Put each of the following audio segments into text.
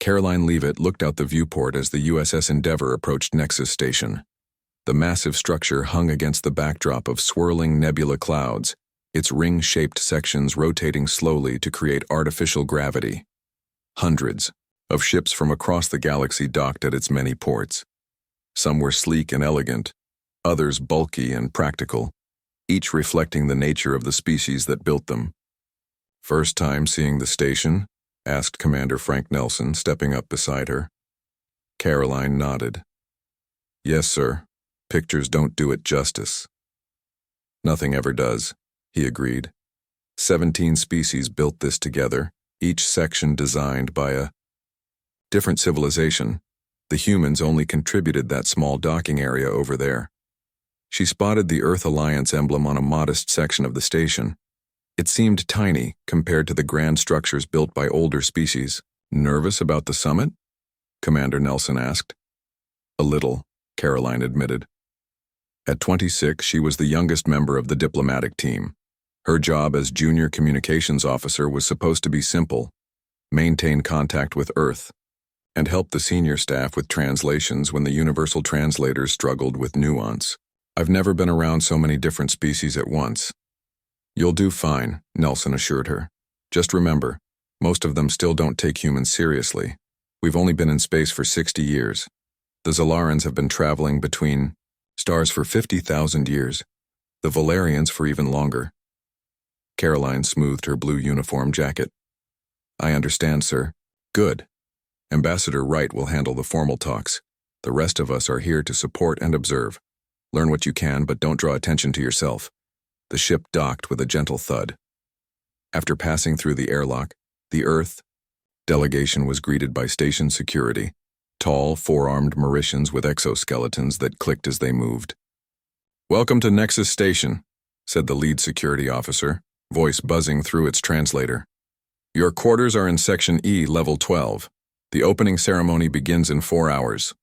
Karoline Leavitt looked out the viewport as the USS Endeavour approached Nexus Station. The massive structure hung against the backdrop of swirling nebula clouds, its ring-shaped sections rotating slowly to create artificial gravity. Hundreds of ships from across the galaxy docked at its many ports. Some were sleek and elegant, others bulky and practical, each reflecting the nature of the species that built them. "First time seeing the station?" asked Commander Frank Nelson, stepping up beside her. Karoline nodded. "Yes, sir. Pictures don't do it justice." "Nothing ever does," he agreed. 17 species built this together, each section designed by a different civilization. The humans only contributed that small docking area over there. She spotted the Earth Alliance emblem on a modest section of the station. It seemed tiny compared to the grand structures built by older species. "Nervous about the summit?" Commander Nelson asked. "A little," Karoline admitted. At 26, she was the youngest member of the diplomatic team. Her job as junior communications officer was supposed to be simple: maintain contact with Earth, and help the senior staff with translations when the universal translators struggled with nuance. "I've never been around so many different species at once." "You'll do fine," Nelson assured her. "Just remember, most of them still don't take humans seriously. We've only been in space for 60 years. The Zolarans have been traveling between stars for 50,000 years, the Valerians for even longer." Karoline smoothed her blue uniform jacket. "I understand, sir." "Good. Ambassador Wright will handle the formal talks. The rest of us are here to support and observe. Learn what you can, but don't draw attention to yourself." The ship docked with a gentle thud. After passing through the airlock, the Earth delegation was greeted by station security, tall, four-armed Mauritians with exoskeletons that clicked as they moved. "Welcome to Nexus Station," said the lead security officer, voice buzzing through its translator. "Your quarters are in Section E, Level 12. The opening ceremony begins in 4 hours."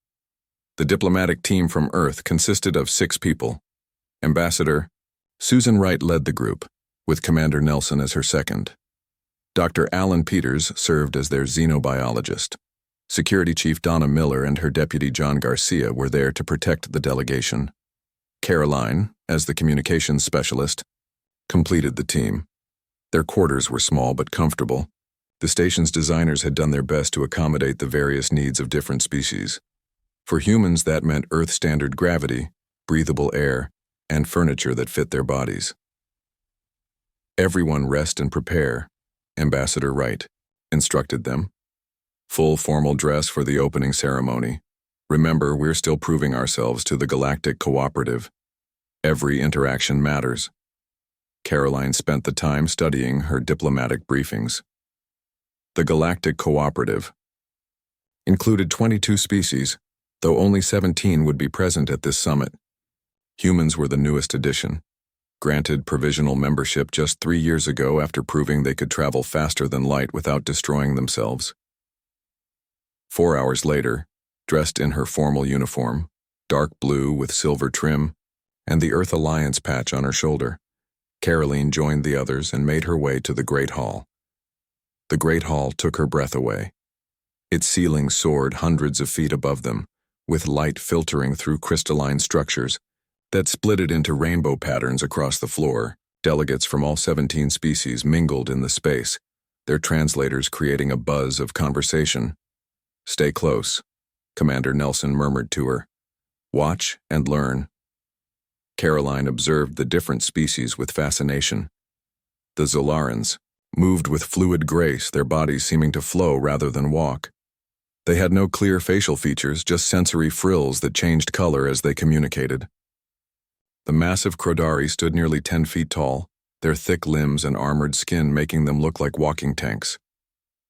The diplomatic team from Earth consisted of 6 people. Ambassador Susan Wright led the group, with Commander Nelson as her second. Dr. Alan Peters served as their xenobiologist. Security Chief Donna Miller and her deputy John Garcia were there to protect the delegation. Karoline, as the communications specialist, completed the team. Their quarters were small but comfortable. The station's designers had done their best to accommodate the various needs of different species. For humans, that meant Earth-standard gravity, breathable air, and furniture that fit their bodies. "Everyone rest and prepare," Ambassador Wright instructed them. "Full formal dress for the opening ceremony. Remember, we're still proving ourselves to the Galactic Cooperative. Every interaction matters." Karoline spent the time studying her diplomatic briefings. The Galactic Cooperative included 22 species, though only 17 would be present at this summit. Humans were the newest addition, granted provisional membership just 3 years ago after proving they could travel faster than light without destroying themselves. 4 hours later, dressed in her formal uniform, dark blue with silver trim, and the Earth Alliance patch on her shoulder, Karoline joined the others and made her way to the Great Hall. The Great Hall took her breath away. Its ceiling soared hundreds of feet above them, with light filtering through crystalline structures that split it into rainbow patterns across the floor. Delegates from all 17 species mingled in the space, their translators creating a buzz of conversation. "Stay close," Commander Nelson murmured to her. "Watch and learn." Karoline observed the different species with fascination. The Zolarans moved with fluid grace, their bodies seeming to flow rather than walk. They had no clear facial features, just sensory frills that changed color as they communicated. The massive Crodari stood nearly 10 feet tall, their thick limbs and armored skin making them look like walking tanks.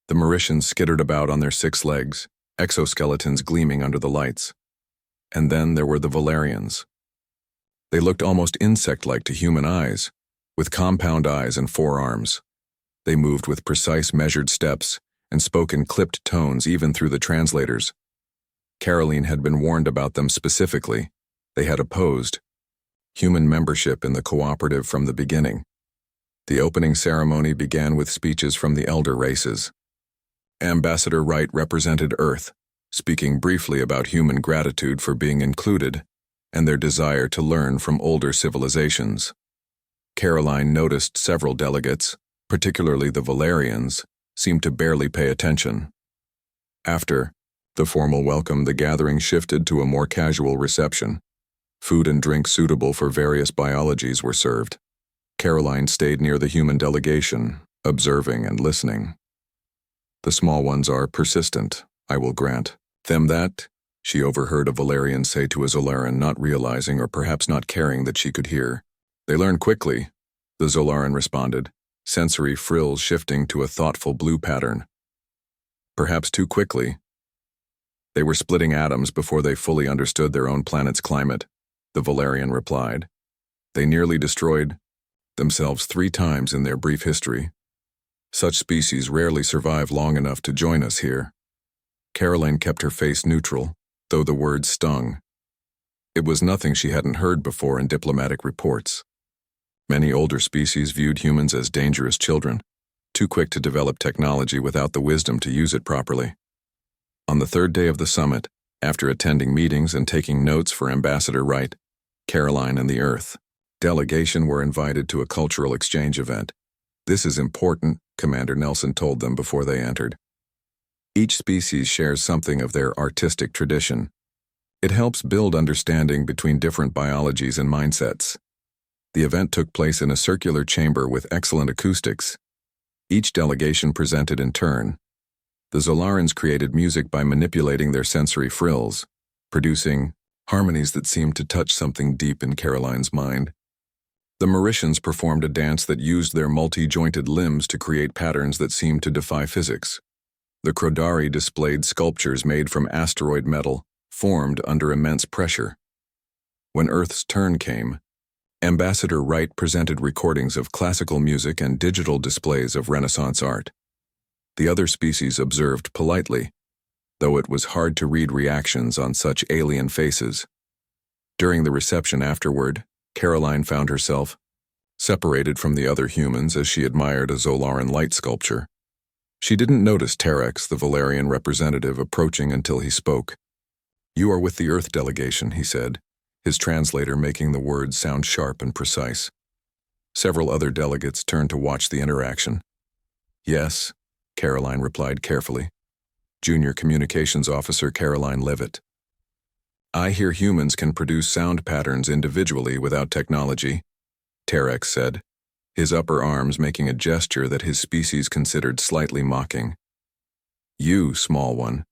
The Mauritians skittered about on their 6 legs, exoskeletons gleaming under the lights. And then there were the Valerians. They looked almost insect-like to human eyes, with compound eyes and 4 arms. They moved with precise measured steps and spoke in clipped tones even through the translators. Karoline had been warned about them specifically. They had opposed human membership in the cooperative from the beginning. The opening ceremony began with speeches from the elder races. Ambassador Wright represented Earth, speaking briefly about human gratitude for being included and their desire to learn from older civilizations. Karoline noticed several delegates, particularly the Valerians, seemed to barely pay attention. After the formal welcome, the gathering shifted to a more casual reception. Food and drink suitable for various biologies were served. Karoline stayed near the human delegation, observing and listening. The small ones are persistent, I will grant them that, she overheard a Valerian say to a Zolaran, not realizing or perhaps not caring that she could hear. They learn quickly, the Zolaran responded, sensory frills shifting to a thoughtful blue pattern. Perhaps too quickly. They were splitting atoms before they fully understood their own planet's climate, the Valerian replied. They nearly destroyed themselves 3 times in their brief history. Such species rarely survive long enough to join us here. Karoline kept her face neutral, though the words stung. It was nothing she hadn't heard before in diplomatic reports. Many older species viewed humans as dangerous children, too quick to develop technology without the wisdom to use it properly. On the 3rd day of the summit, after attending meetings and taking notes for Ambassador Wright, Karoline and the Earth delegation were invited to a cultural exchange event. This is important, Commander Nelson told them before they entered. Each species shares something of their artistic tradition. It helps build understanding between different biologies and mindsets. The event took place in a circular chamber with excellent acoustics. Each delegation presented in turn. The Zolarans created music by manipulating their sensory frills, producing harmonies that seemed to touch something deep in Karoline's mind. The Mauritians performed a dance that used their multi-jointed limbs to create patterns that seemed to defy physics. The Crodari displayed sculptures made from asteroid metal, formed under immense pressure. When Earth's turn came, Ambassador Wright presented recordings of classical music and digital displays of Renaissance art. The other species observed politely, though it was hard to read reactions on such alien faces. During the reception afterward, Karoline found herself separated from the other humans as she admired a Zolaran light sculpture. She didn't notice Terex, the Valerian representative, approaching until he spoke. "You are with the Earth delegation," he said, his translator making the words sound sharp and precise. Several other delegates turned to watch the interaction. "Yes," Karoline replied carefully. Junior Communications Officer Karoline Leavitt. "I hear humans can produce sound patterns individually without technology," Terex said, his upper arms making a gesture that his species considered slightly mocking. "You, small one,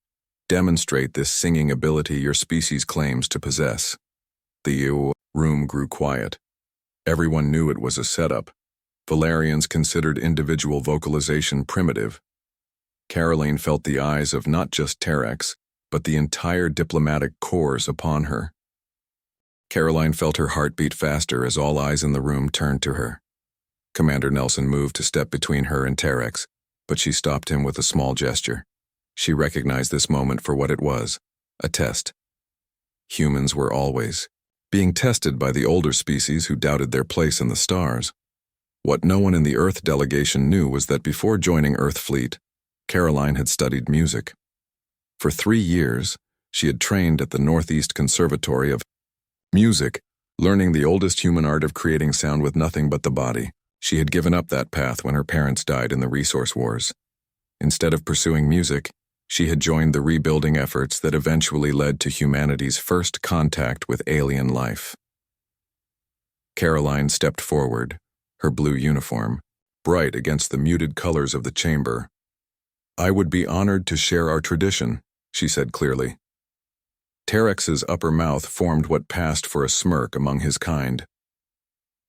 demonstrate this singing ability your species claims to possess." The room grew quiet. Everyone knew it was a setup. Valerians considered individual vocalization primitive. Karoline felt the eyes of not just Terex, but the entire diplomatic corps upon her. Karoline felt her heart beat faster as all eyes in the room turned to her. Commander Nelson moved to step between her and Terex, but she stopped him with a small gesture. She recognized this moment for what it was, a test. Humans were always being tested by the older species who doubted their place in the stars. What no one in the Earth delegation knew was that before joining Earth Fleet, Karoline had studied music. For 3 years, she had trained at the Northeast Conservatory of Music, learning the oldest human art of creating sound with nothing but the body. She had given up that path when her parents died in the resource wars. Instead of pursuing music, she had joined the rebuilding efforts that eventually led to humanity's first contact with alien life. Karoline stepped forward, her blue uniform bright against the muted colors of the chamber. "I would be honored to share our tradition," she said clearly. Terex's upper mouth formed what passed for a smirk among his kind.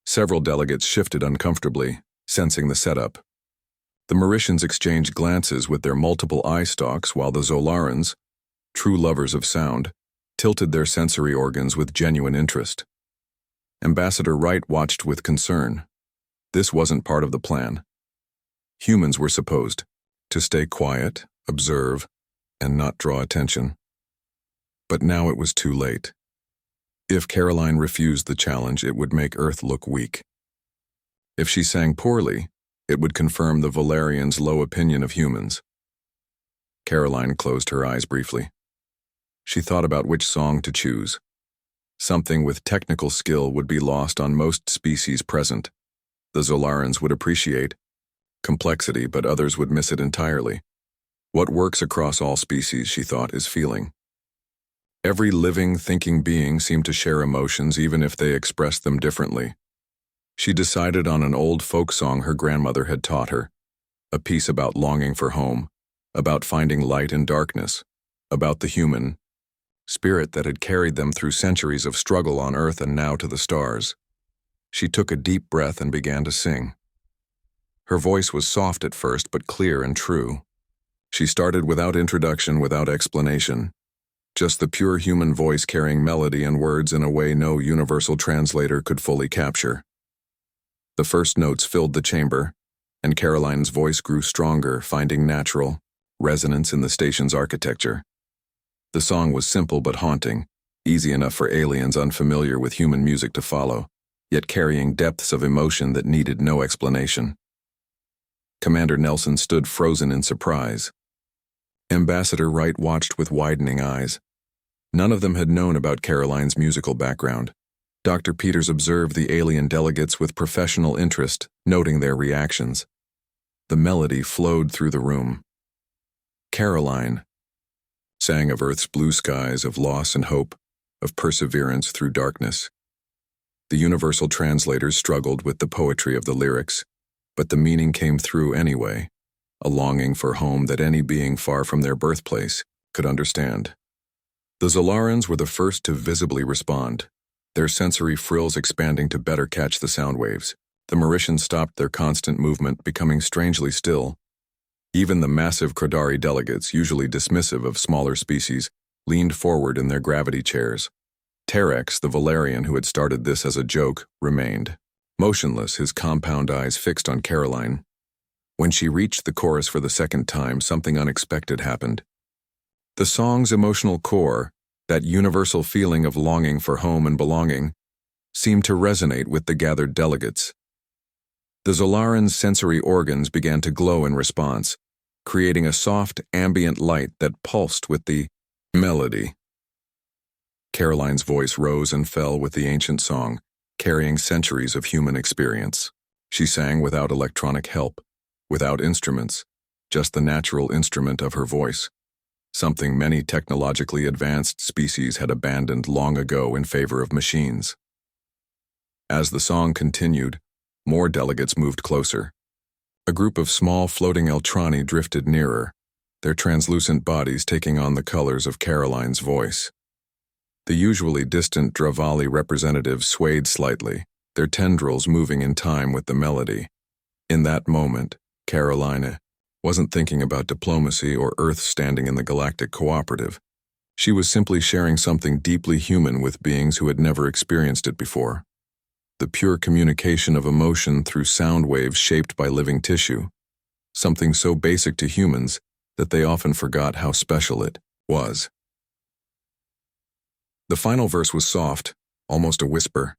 Several delegates shifted uncomfortably, sensing the setup. The Mauritians exchanged glances with their multiple eye stalks while the Zolarans, true lovers of sound, tilted their sensory organs with genuine interest. Ambassador Wright watched with concern. This wasn't part of the plan. Humans were supposed to stay quiet, observe, and not draw attention. But now it was too late. If Karoline refused the challenge, it would make Earth look weak. If she sang poorly, it would confirm the Valerians' low opinion of humans. Karoline closed her eyes briefly. She thought about which song to choose. Something with technical skill would be lost on most species present. The Zolarans would appreciate complexity, but others would miss it entirely. What works across all species, she thought, is feeling. Every living, thinking being seemed to share emotions even if they expressed them differently. She decided on an old folk song her grandmother had taught her, a piece about longing for home, about finding light in darkness, about the human spirit that had carried them through centuries of struggle on Earth and now to the stars. She took a deep breath and began to sing. Her voice was soft at first, but clear and true. She started without introduction, without explanation. Just the pure human voice carrying melody and words in a way no universal translator could fully capture. The first notes filled the chamber, and Karoline's voice grew stronger, finding natural resonance in the station's architecture. The song was simple but haunting, easy enough for aliens unfamiliar with human music to follow, yet carrying depths of emotion that needed no explanation. Commander Nelson stood frozen in surprise. Ambassador Wright watched with widening eyes. None of them had known about Karoline's musical background. Dr. Peters observed the alien delegates with professional interest, noting their reactions. The melody flowed through the room. Karoline sang of Earth's blue skies, of loss and hope, of perseverance through darkness. The universal translators struggled with the poetry of the lyrics, but the meaning came through anyway, a longing for home that any being far from their birthplace could understand. The Zolarans were the first to visibly respond, their sensory frills expanding to better catch the sound waves. The Mauritians stopped their constant movement, becoming strangely still. Even the massive Crodari delegates, usually dismissive of smaller species, leaned forward in their gravity chairs. Terex, the Valerian who had started this as a joke, remained motionless, his compound eyes fixed on Karoline. When she reached the chorus for the second time, something unexpected happened. The song's emotional core, that universal feeling of longing for home and belonging, seemed to resonate with the gathered delegates. The Zolarans' sensory organs began to glow in response, creating a soft, ambient light that pulsed with the melody. Karoline's voice rose and fell with the ancient song, carrying centuries of human experience. She sang without electronic help, without instruments, just the natural instrument of her voice, something many technologically advanced species had abandoned long ago in favor of machines. As the song continued, more delegates moved closer. A group of small floating Eltrani drifted nearer, their translucent bodies taking on the colors of Karoline's voice. The usually distant Dravali representatives swayed slightly, their tendrils moving in time with the melody. In that moment, Karoline wasn't thinking about diplomacy or Earth standing in the galactic cooperative. She was simply sharing something deeply human with beings who had never experienced it before. The pure communication of emotion through sound waves shaped by living tissue, something so basic to humans that they often forgot how special it was. The final verse was soft, almost a whisper.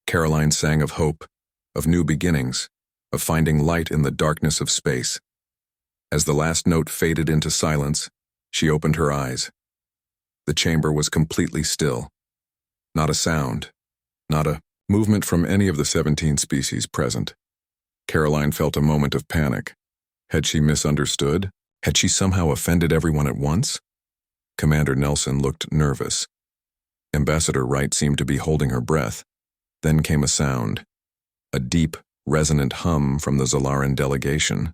Karoline sang of hope, of new beginnings, of finding light in the darkness of space. As the last note faded into silence, she opened her eyes. The chamber was completely still. Not a sound, not a movement from any of the 17 species present. Karoline felt a moment of panic. Had she misunderstood? Had she somehow offended everyone at once? Commander Nelson looked nervous. Ambassador Wright seemed to be holding her breath. Then came a sound, a deep, resonant hum from the Zolaran delegation.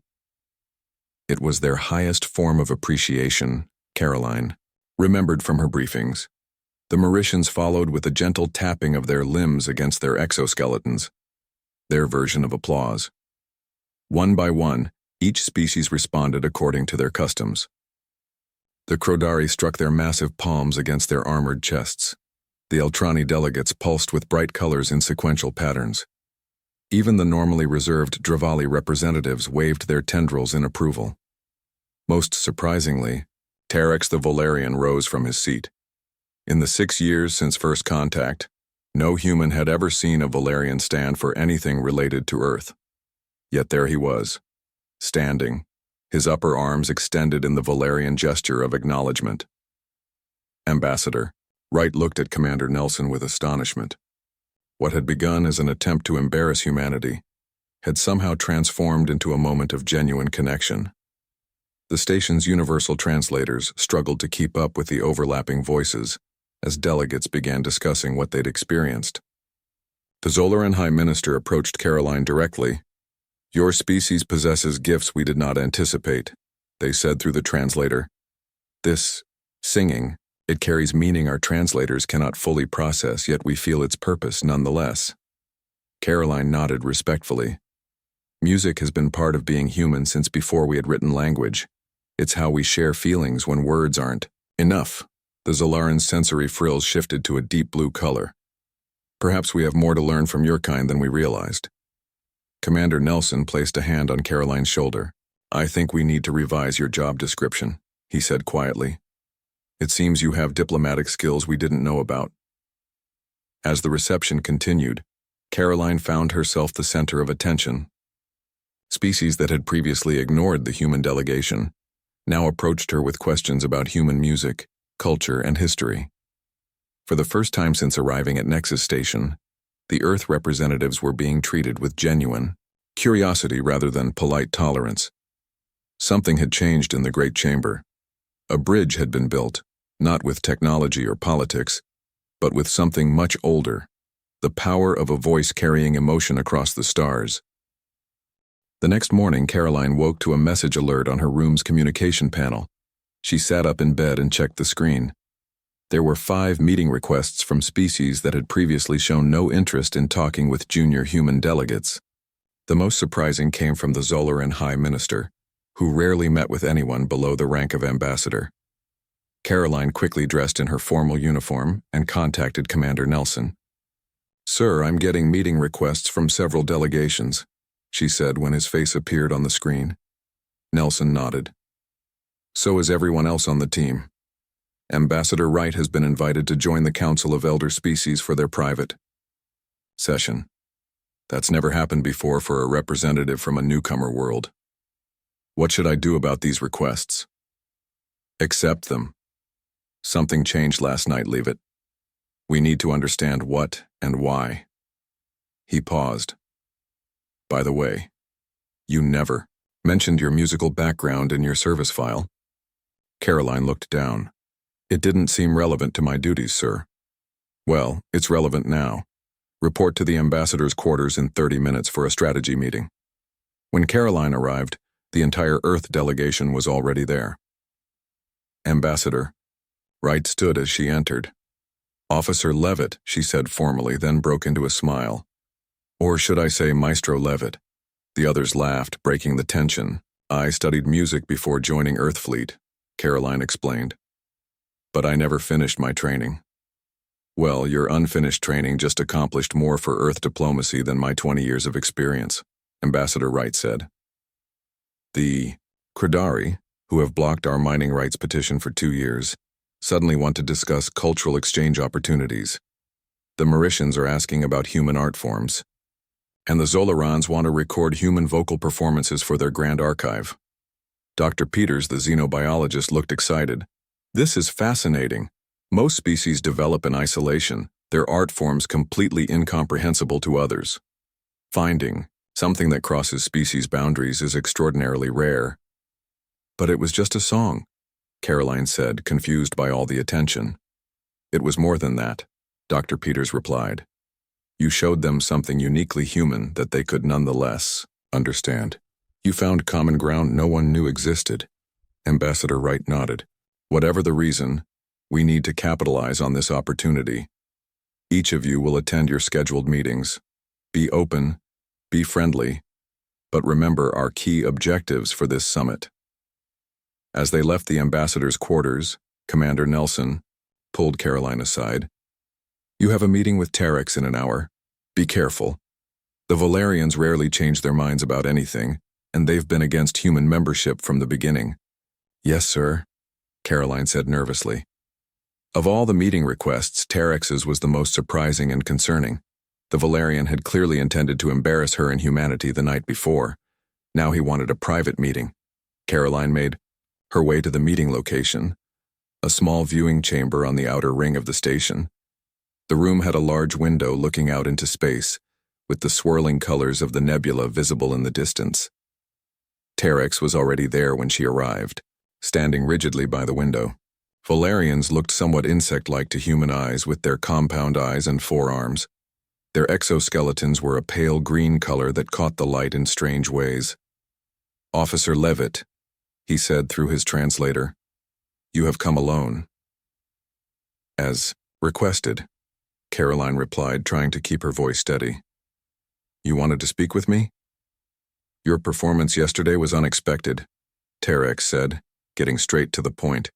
It was their highest form of appreciation, Karoline remembered from her briefings. The Mauritians followed with a gentle tapping of their limbs against their exoskeletons, their version of applause. One by one, each species responded according to their customs. The Crodari struck their massive palms against their armored chests. The Eltrani delegates pulsed with bright colors in sequential patterns. Even the normally reserved Dravali representatives waved their tendrils in approval. Most surprisingly, Terex the Valerian rose from his seat. In the 6 years since first contact, no human had ever seen a Valerian stand for anything related to Earth. Yet there he was, standing, his upper arms extended in the Valerian gesture of acknowledgement. Ambassador. Wright looked at Commander Nelson with astonishment. What had begun as an attempt to embarrass humanity had somehow transformed into a moment of genuine connection. The station's universal translators struggled to keep up with the overlapping voices as delegates began discussing what they'd experienced. The Zolaran High Minister approached Karoline directly. "Your species possesses gifts we did not anticipate," they said through the translator. "This singing, it carries meaning our translators cannot fully process, yet we feel its purpose nonetheless." Karoline nodded respectfully. "Music has been part of being human since before we had written language. It's how we share feelings when words aren't enough." The Zolaran's sensory frills shifted to a deep blue color. "Perhaps we have more to learn from your kind than we realized." Commander Nelson placed a hand on Karoline's shoulder. "I think we need to revise your job description," he said quietly. "It seems you have diplomatic skills we didn't know about." As the reception continued, Karoline found herself the center of attention. Species that had previously ignored the human delegation now approached her with questions about human music, culture, and history. For the first time since arriving at Nexus Station, the Earth representatives were being treated with genuine curiosity rather than polite tolerance. Something had changed in the Great Chamber. A bridge had been built, not with technology or politics, but with something much older, the power of a voice carrying emotion across the stars. The next morning, Karoline woke to a message alert on her room's communication panel. She sat up in bed and checked the screen. There were 5 meeting requests from species that had previously shown no interest in talking with junior human delegates. The most surprising came from the Zolaran High Minister, who rarely met with anyone below the rank of ambassador. Karoline quickly dressed in her formal uniform and contacted Commander Nelson. "Sir, I'm getting meeting requests from several delegations," she said when his face appeared on the screen. Nelson nodded. "So is everyone else on the team. Ambassador Wright has been invited to join the Council of Elder Species for their private session. That's never happened before for a representative from a newcomer world. What should I do about these requests?" "Accept them. Something changed last night, Leavitt. We need to understand what and why." He paused. "By the way, you never mentioned your musical background in your service file." Karoline looked down. "It didn't seem relevant to my duties, sir." "Well, it's relevant now. Report to the ambassador's quarters in 30 minutes for a strategy meeting." When Karoline arrived, the entire Earth delegation was already there. "Ambassador." Wright stood as she entered. "Officer Leavitt," she said formally, then broke into a smile. "Or should I say Maestro Leavitt?" The others laughed, breaking the tension. "I studied music before joining Earthfleet," Karoline explained. "But I never finished my training." "Well, your unfinished training just accomplished more for Earth diplomacy than my 20 years of experience," Ambassador Wright said. "The Kradari, who have blocked our mining rights petition for 2 years, suddenly want to discuss cultural exchange opportunities. The Mauritians are asking about human art forms. And the Zolarans want to record human vocal performances for their grand archive." Dr. Peters, the xenobiologist, looked excited. "This is fascinating. Most species develop in isolation, their art forms completely incomprehensible to others. Finding something that crosses species boundaries is extraordinarily rare." "But it was just a song," Karoline said, confused by all the attention. "It was more than that," Dr. Peters replied. "You showed them something uniquely human that they could nonetheless understand. You found common ground no one knew existed." Ambassador Wright nodded. "Whatever the reason, we need to capitalize on this opportunity. Each of you will attend your scheduled meetings. Be open, be friendly, but remember our key objectives for this summit." As they left the ambassador's quarters, Commander Nelson pulled Karoline aside. "You have a meeting with Terex in an hour. Be careful. The Valerians rarely change their minds about anything, and they've been against human membership from the beginning." "Yes, sir," Karoline said nervously. Of all the meeting requests, Terex's was the most surprising and concerning. The Valerian had clearly intended to embarrass her and humanity the night before. Now he wanted a private meeting. Karoline made her way to the meeting location, a small viewing chamber on the outer ring of the station. The room had a large window looking out into space, with the swirling colors of the nebula visible in the distance. Terex was already there when she arrived, standing rigidly by the window. Valerians looked somewhat insect-like to human eyes with their compound eyes and forearms. Their exoskeletons were a pale green color that caught the light in strange ways. "Officer Leavitt," he said through his translator, "you have come alone." "As requested," Karoline replied, trying to keep her voice steady. "You wanted to speak with me?" "Your performance yesterday was unexpected," Terex said, getting straight to the point.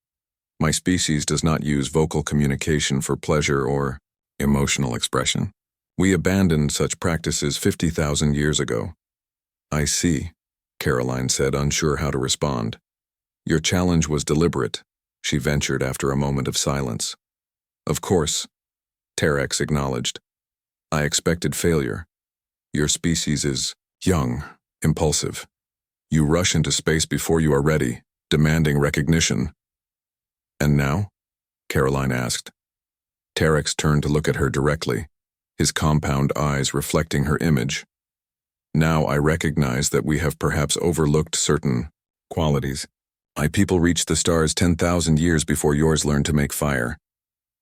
"My species does not use vocal communication for pleasure or emotional expression. We abandoned such practices 50,000 years ago." "I see," Karoline said, unsure how to respond. "Your challenge was deliberate," she ventured after a moment of silence. "Of course," Terex acknowledged. "I expected failure. Your species is young, impulsive. You rush into space before you are ready, demanding recognition." "And now?" Karoline asked. Terex turned to look at her directly, his compound eyes reflecting her image. "Now I recognize that we have perhaps overlooked certain qualities. My people reached the stars 10,000 years before yours learned to make fire.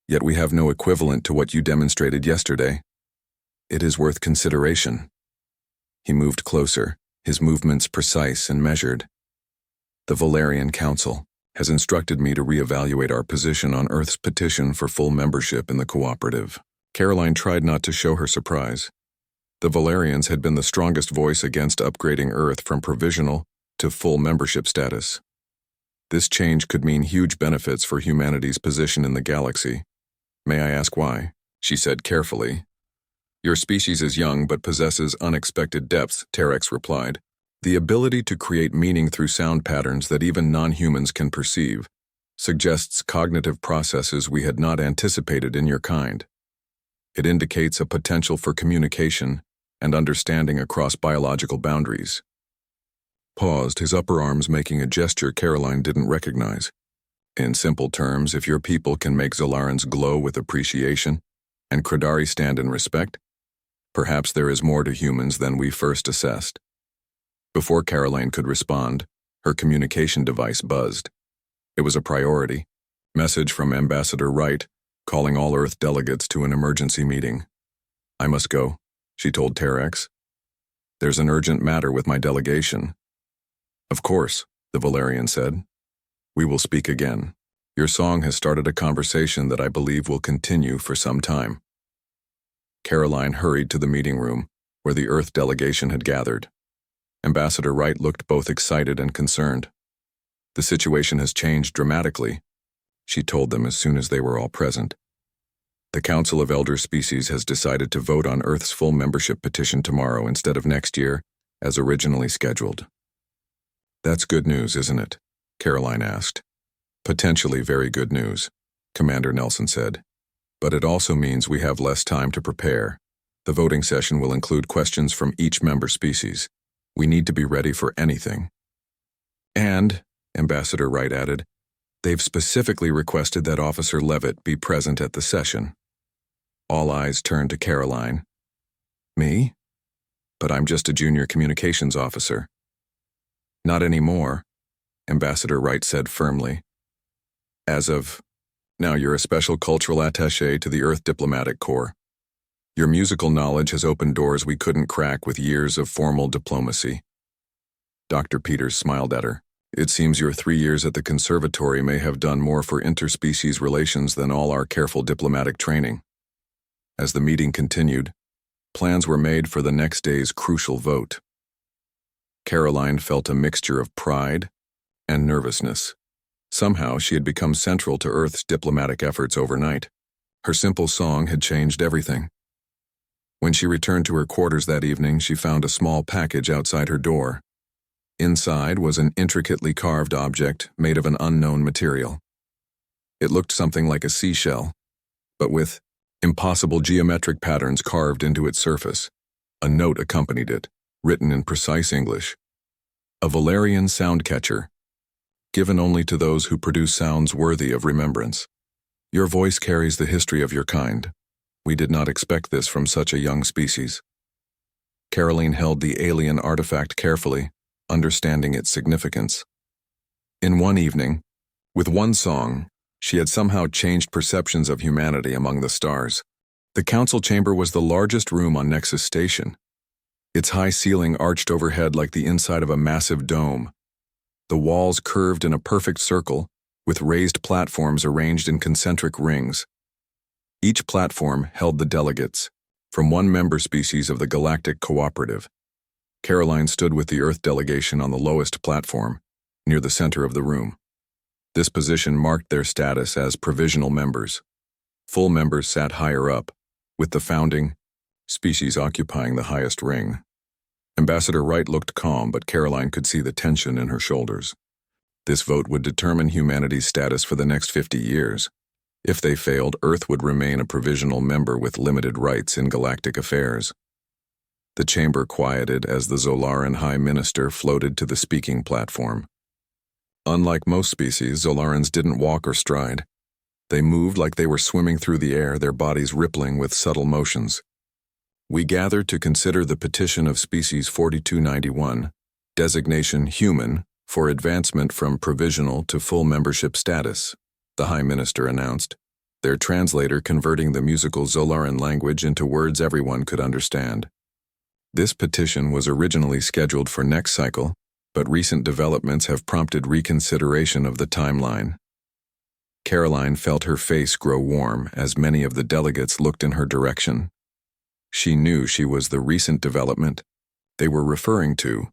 Yet we have no equivalent to what you demonstrated yesterday. It is worth consideration." He moved closer, his movements precise and measured. "The Valerian Council has instructed me to reevaluate our position on Earth's petition for full membership in the cooperative." Karoline tried not to show her surprise. The Valerians had been the strongest voice against upgrading Earth from provisional to full membership status. This change could mean huge benefits for humanity's position in the galaxy. "May I ask why?" she said carefully. "Your species is young but possesses unexpected depths," Terex replied. "The ability to create meaning through sound patterns that even non-humans can perceive suggests cognitive processes we had not anticipated in your kind. It indicates a potential for communication and understanding across biological boundaries." Paused, his upper arms making a gesture Karoline didn't recognize. "In simple terms, if your people can make Zolarans glow with appreciation and Credari stand in respect, perhaps there is more to humans than we first assessed." Before Karoline could respond, her communication device buzzed. It was a priority. Message from Ambassador Wright, calling all Earth delegates to an emergency meeting. "I must go," she told Terex. "There's an urgent matter with my delegation." "Of course," the Valerian said. "We will speak again. Your song has started a conversation that I believe will continue for some time." Karoline hurried to the meeting room, where the Earth delegation had gathered. Ambassador Wright looked both excited and concerned. "The situation has changed dramatically," she told them as soon as they were all present. "The Council of Elder Species has decided to vote on Earth's full membership petition tomorrow instead of next year, as originally scheduled." "That's good news, isn't it?" Karoline asked. "Potentially very good news," Commander Nelson said. "But it also means we have less time to prepare. The voting session will include questions from each member species. We need to be ready for anything." "And," Ambassador Wright added, "they've specifically requested that Officer Leavitt be present at the session." All eyes turned to Karoline. "Me? But I'm just a junior communications officer." "Not anymore," Ambassador Wright said firmly. "As of now, you're a special cultural attaché to the Earth Diplomatic Corps. Your musical knowledge has opened doors we couldn't crack with years of formal diplomacy." Dr. Peters smiled at her. "It seems your 3 years at the conservatory may have done more for interspecies relations than all our careful diplomatic training." As the meeting continued, plans were made for the next day's crucial vote. Karoline felt a mixture of pride and nervousness. Somehow she had become central to Earth's diplomatic efforts overnight. Her simple song had changed everything. When she returned to her quarters that evening, she found a small package outside her door. Inside was an intricately carved object made of an unknown material. It looked something like a seashell, but with impossible geometric patterns carved into its surface. A note accompanied it, written in precise English. "A Valerian sound catcher, given only to those who produce sounds worthy of remembrance. Your voice carries the history of your kind. We did not expect this from such a young species. Karoline held the alien artifact carefully, understanding its significance. In one evening, with one song, she had somehow changed perceptions of humanity among the stars. The council chamber was the largest room on Nexus Station. Its high ceiling arched overhead like the inside of a massive dome. The walls curved in a perfect circle, with raised platforms arranged in concentric rings. Each platform held the delegates, from one member species of the Galactic Cooperative. Karoline stood with the Earth delegation on the lowest platform, near the center of the room. This position marked their status as provisional members. Full members sat higher up, with the founding species occupying the highest ring. Ambassador Wright looked calm, but Karoline could see the tension in her shoulders. This vote would determine humanity's status for the next 50 years. If they failed, Earth would remain a provisional member with limited rights in galactic affairs. The chamber quieted as the Zolaran High Minister floated to the speaking platform. Unlike most species, Zolarans didn't walk or stride. They moved like they were swimming through the air, their bodies rippling with subtle motions. We gathered to consider the petition of Species 4291, designation human, for advancement from provisional to full membership status, the High Minister announced, their translator converting the musical Zolaran language into words everyone could understand. This petition was originally scheduled for next cycle, but recent developments have prompted reconsideration of the timeline. Karoline felt her face grow warm as many of the delegates looked in her direction. She knew she was the recent development they were referring to.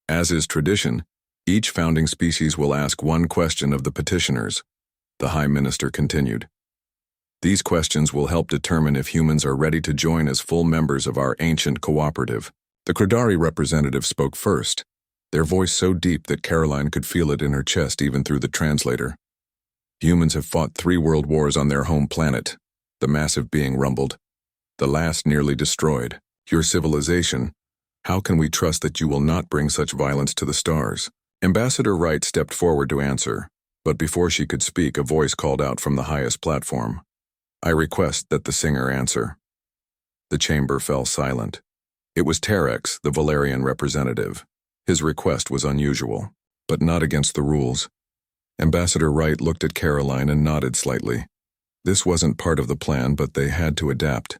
As is tradition, each founding species will ask one question of the petitioners, the High Minister continued. These questions will help determine if humans are ready to join as full members of our ancient cooperative. The Kradari representative spoke first, their voice so deep that Karoline could feel it in her chest even through the translator. Humans have fought 3 world wars on their home planet, the massive being rumbled. The last nearly destroyed. Your civilization, how can we trust that you will not bring such violence to the stars? Ambassador Wright stepped forward to answer, but before she could speak, a voice called out from the highest platform. I request that the singer answer. The chamber fell silent. It was Terex, the Valerian representative. His request was unusual, but not against the rules. Ambassador Wright looked at Karoline and nodded slightly. This wasn't part of the plan, but they had to adapt.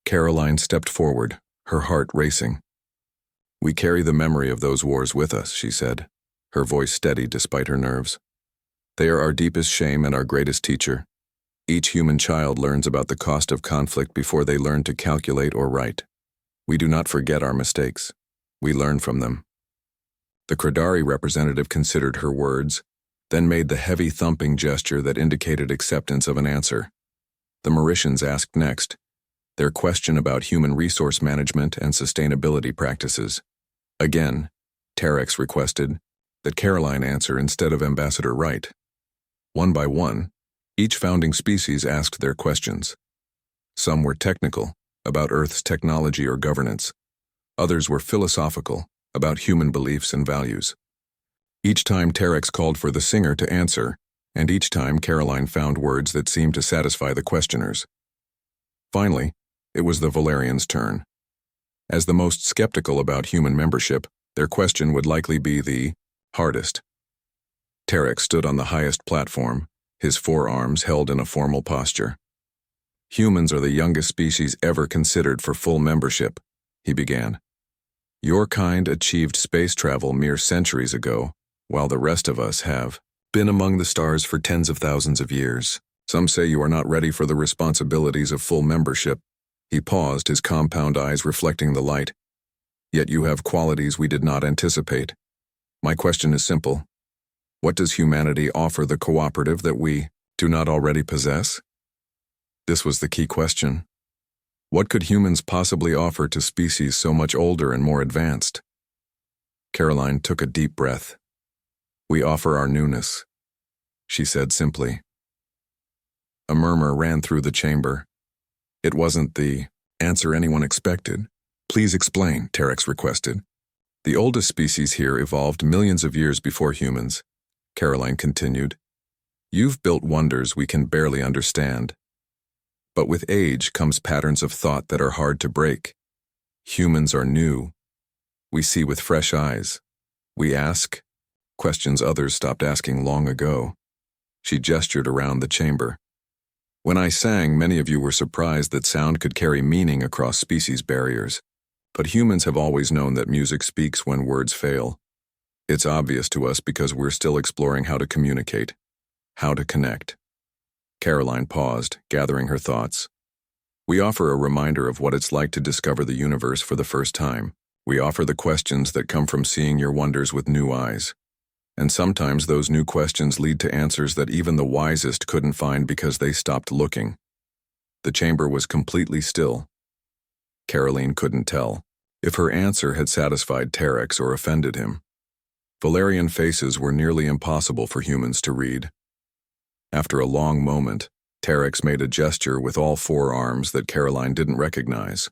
Karoline stepped forward, her heart racing. We carry the memory of those wars with us, she said, her voice steady despite her nerves. They are our deepest shame and our greatest teacher. Each human child learns about the cost of conflict before they learn to calculate or write. We do not forget our mistakes. We learn from them. The Kradari representative considered her words, then made the heavy thumping gesture that indicated acceptance of an answer. The Mauritians asked next, their question about human resource management and sustainability practices. Again, Terex requested that Karoline answer instead of Ambassador Wright. One by one, each founding species asked their questions. Some were technical, about Earth's technology or governance. Others were philosophical, about human beliefs and values. Each time Terex called for the singer to answer, and each time Karoline found words that seemed to satisfy the questioners. Finally, it was the Valerians' turn. As the most skeptical about human membership, their question would likely be the hardest. Terex stood on the highest platform, his forearms held in a formal posture. Humans are the youngest species ever considered for full membership, he began. Your kind achieved space travel mere centuries ago, while the rest of us have been among the stars for tens of thousands of years. Some say you are not ready for the responsibilities of full membership. He paused, his compound eyes reflecting the light. Yet you have qualities we did not anticipate. My question is simple. What does humanity offer the cooperative that we do not already possess? This was the key question. What could humans possibly offer to species so much older and more advanced? Karoline took a deep breath. We offer our newness, she said simply. A murmur ran through the chamber. It wasn't the answer anyone expected. Please explain, Terex requested. The oldest species here evolved millions of years before humans, Karoline continued. You've built wonders we can barely understand. But with age comes patterns of thought that are hard to break. Humans are new. We see with fresh eyes. We ask questions others stopped asking long ago. She gestured around the chamber. When I sang, many of you were surprised that sound could carry meaning across species barriers. But humans have always known that music speaks when words fail. It's obvious to us because we're still exploring how to communicate, how to connect. Karoline paused, gathering her thoughts. We offer a reminder of what it's like to discover the universe for the first time. We offer the questions that come from seeing your wonders with new eyes. And sometimes those new questions lead to answers that even the wisest couldn't find because they stopped looking. The chamber was completely still. Karoline couldn't tell if her answer had satisfied Terex or offended him. Valerian faces were nearly impossible for humans to read. After a long moment, Terex made a gesture with all four arms that Karoline didn't recognize.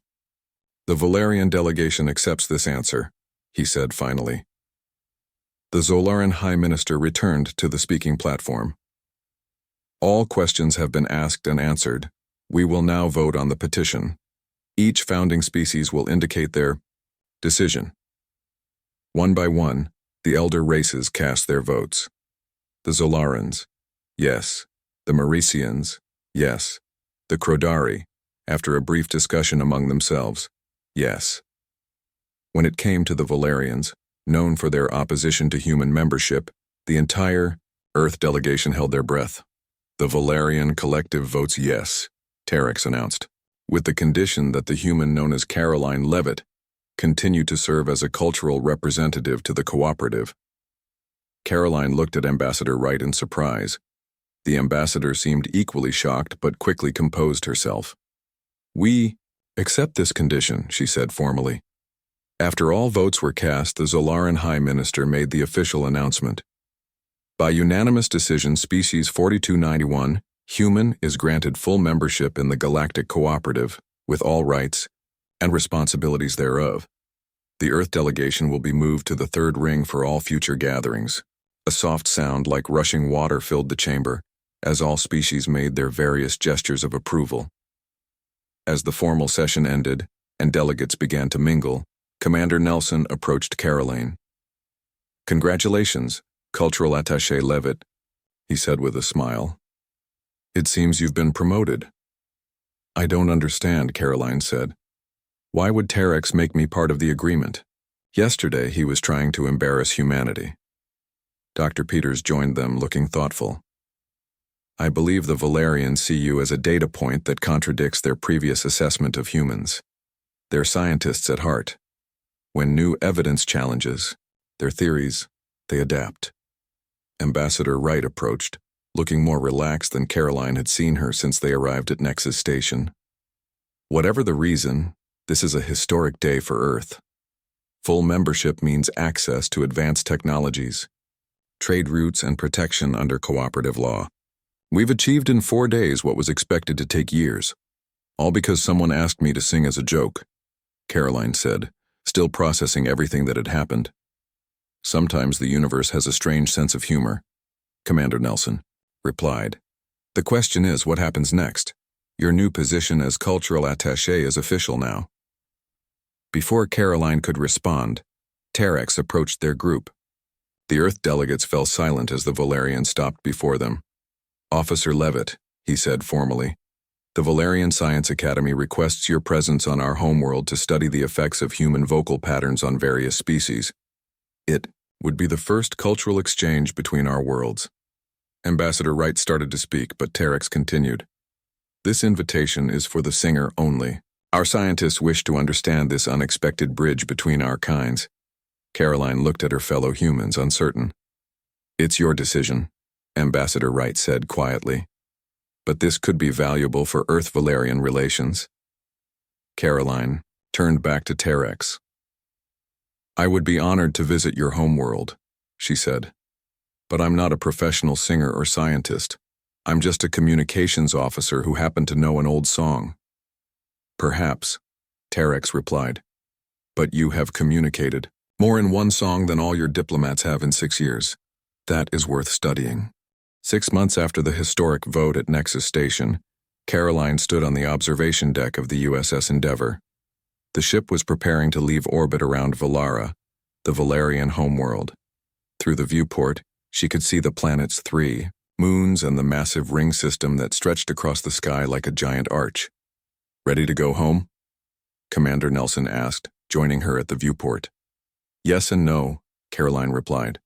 The Valerian delegation accepts this answer, he said finally. The Zolaran High Minister returned to the speaking platform. All questions have been asked and answered. We will now vote on the petition. Each founding species will indicate their decision. One by one, the elder races cast their votes. The Zolarans, yes. The Mauricians, yes. The Crodari, after a brief discussion among themselves, yes. When it came to the Valerians, known for their opposition to human membership, the entire Earth delegation held their breath. The Valerian collective votes yes, Terex announced, with the condition that the human known as Karoline Leavitt continue to serve as a cultural representative to the cooperative. Karoline looked at Ambassador Wright in surprise. The ambassador seemed equally shocked but quickly composed herself. We accept this condition, she said formally. After all votes were cast, the Zolaran High Minister made the official announcement. By unanimous decision, Species 4291, human, is granted full membership in the Galactic Cooperative, with all rights and responsibilities thereof. The Earth delegation will be moved to the third ring for all future gatherings. A soft sound like rushing water filled the chamber, as all species made their various gestures of approval. As the formal session ended, and delegates began to mingle, Commander Nelson approached Karoline. Congratulations, Cultural Attaché Leavitt, he said with a smile. It seems you've been promoted. I don't understand, Karoline said. Why would Terex make me part of the agreement? Yesterday he was trying to embarrass humanity. Dr. Peters joined them, looking thoughtful. I believe the Valerians see you as a data point that contradicts their previous assessment of humans. They're scientists at heart. When new evidence challenges their theories, they adapt. Ambassador Wright approached, looking more relaxed than Karoline had seen her since they arrived at Nexus Station. Whatever the reason, this is a historic day for Earth. Full membership means access to advanced technologies, trade routes, and protection under cooperative law. We've achieved in 4 days what was expected to take years, all because someone asked me to sing as a joke, Karoline said, still processing everything that had happened. Sometimes the universe has a strange sense of humor, Commander Nelson replied. The question is, what happens next? Your new position as cultural attaché is official now. Before Karoline could respond, Terex approached their group. The Earth delegates fell silent as the Valerian stopped before them. Officer Leavitt, he said formally, the Valerian Science Academy requests your presence on our homeworld to study the effects of human vocal patterns on various species. It would be the first cultural exchange between our worlds. Ambassador Wright started to speak, but Terex continued. This invitation is for the singer only. Our scientists wish to understand this unexpected bridge between our kinds. Karoline looked at her fellow humans, uncertain. It's your decision, Ambassador Wright said quietly. But this could be valuable for Earth-Valerian relations. Karoline turned back to Terex. I would be honored to visit your homeworld, she said. But I'm not a professional singer or scientist. I'm just a communications officer who happened to know an old song. Perhaps, Terex replied. But you have communicated. More in one song than all your diplomats have in 6 years. That is worth studying. 6 months after the historic vote at Nexus Station, Karoline stood on the observation deck of the USS Endeavour. The ship was preparing to leave orbit around Valara, the Valerian homeworld. Through the viewport, she could see the planet's 3 moons and the massive ring system that stretched across the sky like a giant arch. "Ready to go home?" Commander Nelson asked, joining her at the viewport. "Yes and no," Karoline replied.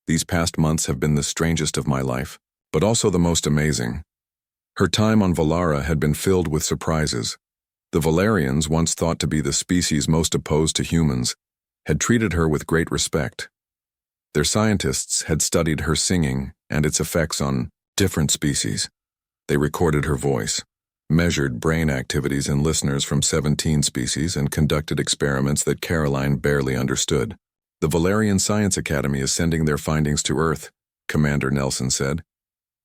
"These past months have been the strangest of my life, but also the most amazing." Her time on Valara had been filled with surprises. The Valerians, once thought to be the species most opposed to humans, had treated her with great respect. Their scientists had studied her singing and its effects on different species. They recorded her voice, measured brain activities in listeners from 17 species, and conducted experiments that Karoline barely understood. "The Valerian Science Academy is sending their findings to Earth," Commander Nelson said.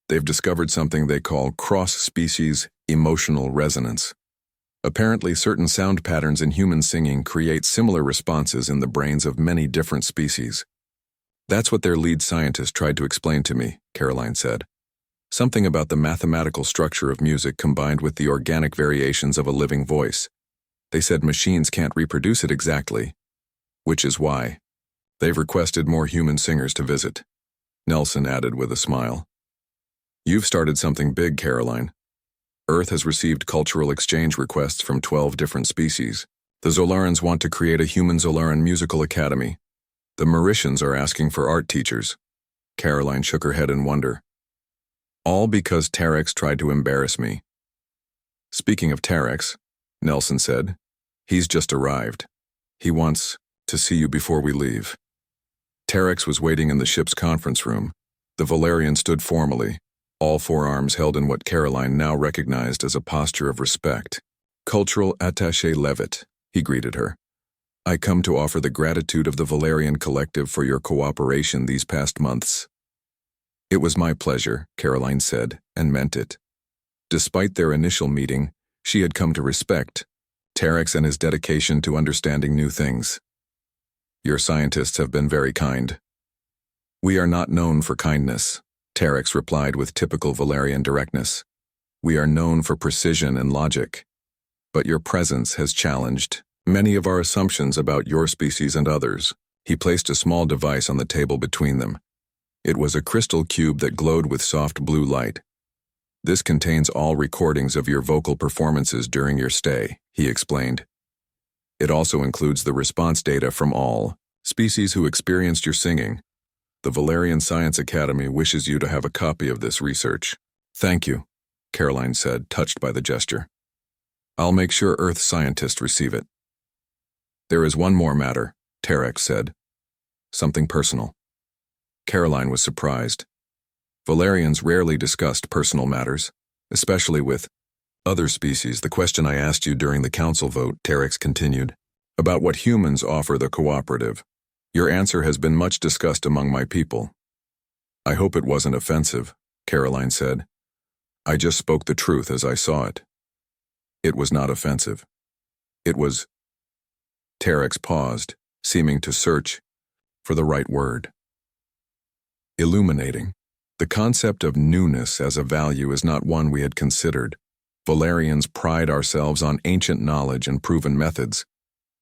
"They've discovered something they call cross-species emotional resonance. Apparently, certain sound patterns in human singing create similar responses in the brains of many different species." "That's what their lead scientist tried to explain to me," Karoline said. "Something about the mathematical structure of music combined with the organic variations of a living voice. They said machines can't reproduce it exactly, which is why they've requested more human singers to visit." Nelson added with a smile. "You've started something big, Karoline. Earth has received cultural exchange requests from 12 different species. The Zolarans want to create a human Zolaran musical academy. The Mauritians are asking for art teachers." Karoline shook her head in wonder. "All because Terex tried to embarrass me." "Speaking of Terex," Nelson said, "he's just arrived. He wants to see you before we leave." Terex was waiting in the ship's conference room. The Valerian stood formally, all 4 arms held in what Karoline now recognized as a posture of respect. "Cultural Attaché Leavitt," he greeted her. "I come to offer the gratitude of the Valerian Collective for your cooperation these past months." "It was my pleasure," Karoline said, and meant it. Despite their initial meeting, she had come to respect Terex and his dedication to understanding new things. "Your scientists have been very kind." "We are not known for kindness," Terex replied with typical Valerian directness. "We are known for precision and logic. But your presence has challenged many of our assumptions about your species and others." He placed a small device on the table between them. It was a crystal cube that glowed with soft blue light. "This contains all recordings of your vocal performances during your stay," he explained. "It also includes the response data from all species who experienced your singing. The Valerian Science Academy wishes you to have a copy of this research." "Thank you," Karoline said, touched by the gesture. "I'll make sure Earth scientists receive it." "There is one more matter," Terex said. "Something personal." Karoline was surprised. Valerians rarely discussed personal matters, especially with other species. "The question I asked you during the council vote," Terex continued, "about what humans offer the cooperative. Your answer has been much discussed among my people." "I hope it wasn't offensive," Karoline said. "I just spoke the truth as I saw it." "It was not offensive. It was—" Terex paused, seeming to search for the right word. "Illuminating. The concept of newness as a value is not one we had considered. Valerians pride ourselves on ancient knowledge and proven methods.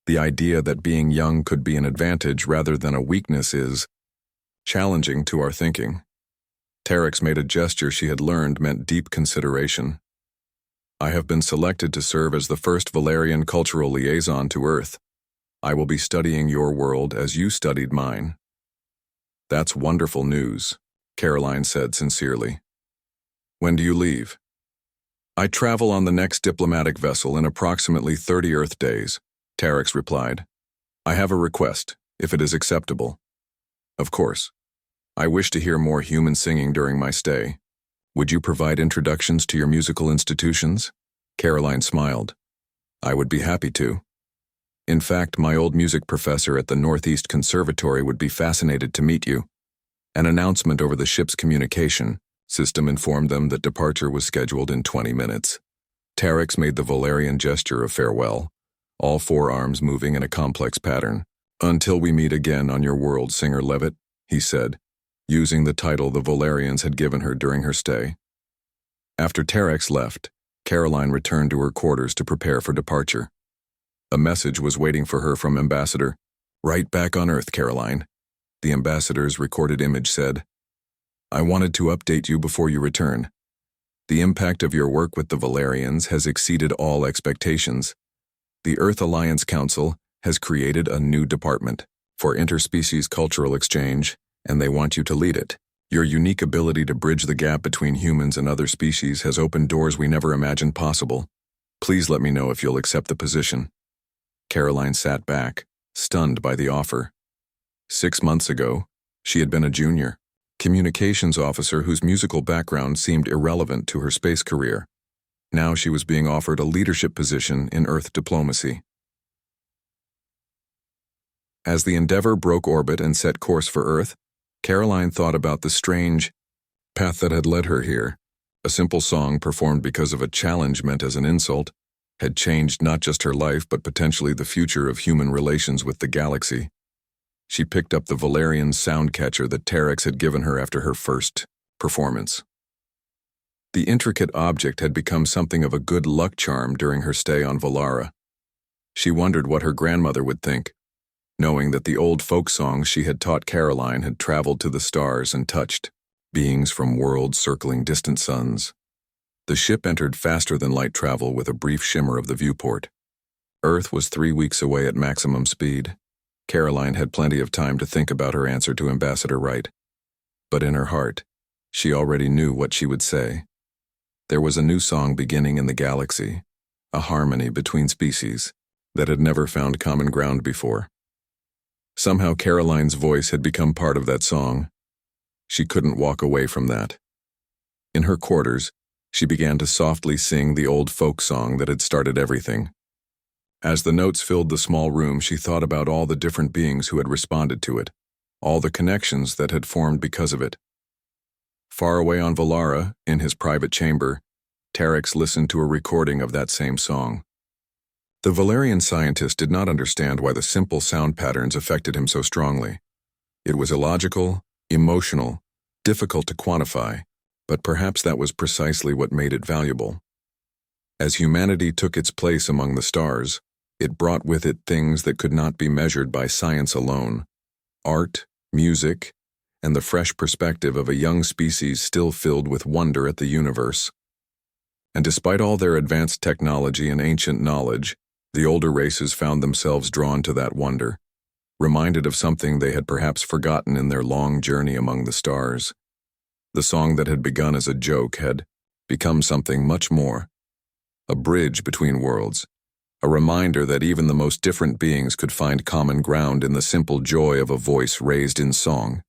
The idea that being young could be an advantage rather than a weakness is challenging to our thinking." Terex made a gesture she had learned meant deep consideration. "I have been selected to serve as the first Valerian cultural liaison to Earth. I will be studying your world as you studied mine." "That's wonderful news," Karoline said sincerely. "When do you leave?" "I travel on the next diplomatic vessel in approximately 30 Earth days," Terex replied. "I have a request, if it is acceptable." "Of course. I wish to hear more human singing during my stay. Would you provide introductions to your musical institutions?" Karoline smiled. "I would be happy to. In fact, my old music professor at the Northeast Conservatory would be fascinated to meet you." An announcement over the ship's communication system informed them that departure was scheduled in 20 minutes. Terex made the Valerian gesture of farewell, all 4 arms moving in a complex pattern. Until we meet again on your world, Singer Leavitt, he said, using the title the Valerians had given her during her stay. After Terex left, Karoline returned to her quarters to prepare for departure. A message was waiting for her from Ambassador. "Right back on Earth, Karoline," the ambassador's recorded image said. "I wanted to update you before you return. The impact of your work with the Valerians has exceeded all expectations. The Earth Alliance Council has created a new department for interspecies cultural exchange, and they want you to lead it. Your unique ability to bridge the gap between humans and other species has opened doors we never imagined possible. Please let me know if you'll accept the position." Karoline sat back, stunned by the offer. 6 months ago, she had been a junior communications officer whose musical background seemed irrelevant to her space career. Now she was being offered a leadership position in Earth diplomacy. As the Endeavour broke orbit and set course for Earth, Karoline thought about the strange path that had led her here. A simple song performed because of a challenge meant as an insult had changed not just her life but potentially the future of human relations with the galaxy. She picked up the Valerian sound catcher that Terex had given her after her first performance. The intricate object had become something of a good luck charm during her stay on Valara. She wondered what her grandmother would think, knowing that the old folk songs she had taught Karoline had traveled to the stars and touched beings from worlds circling distant suns. The ship entered faster than light travel with a brief shimmer of the viewport. Earth was 3 weeks away at maximum speed. Karoline had plenty of time to think about her answer to Ambassador Wright. But in her heart, she already knew what she would say. There was a new song beginning in the galaxy, a harmony between species that had never found common ground before. Somehow Karoline's voice had become part of that song. She couldn't walk away from that. In her quarters, she began to softly sing the old folk song that had started everything. As the notes filled the small room, she thought about all the different beings who had responded to it, all the connections that had formed because of it. Far away on Valara, in his private chamber, Terex listened to a recording of that same song. The Valerian scientist did not understand why the simple sound patterns affected him so strongly. It was illogical, emotional, difficult to quantify, but perhaps that was precisely what made it valuable. As humanity took its place among the stars, it brought with it things that could not be measured by science alone: art, music, and the fresh perspective of a young species still filled with wonder at the universe. And despite all their advanced technology and ancient knowledge, the older races found themselves drawn to that wonder, reminded of something they had perhaps forgotten in their long journey among the stars. The song that had begun as a joke had become something much more: a bridge between worlds, a reminder that even the most different beings could find common ground in the simple joy of a voice raised in song.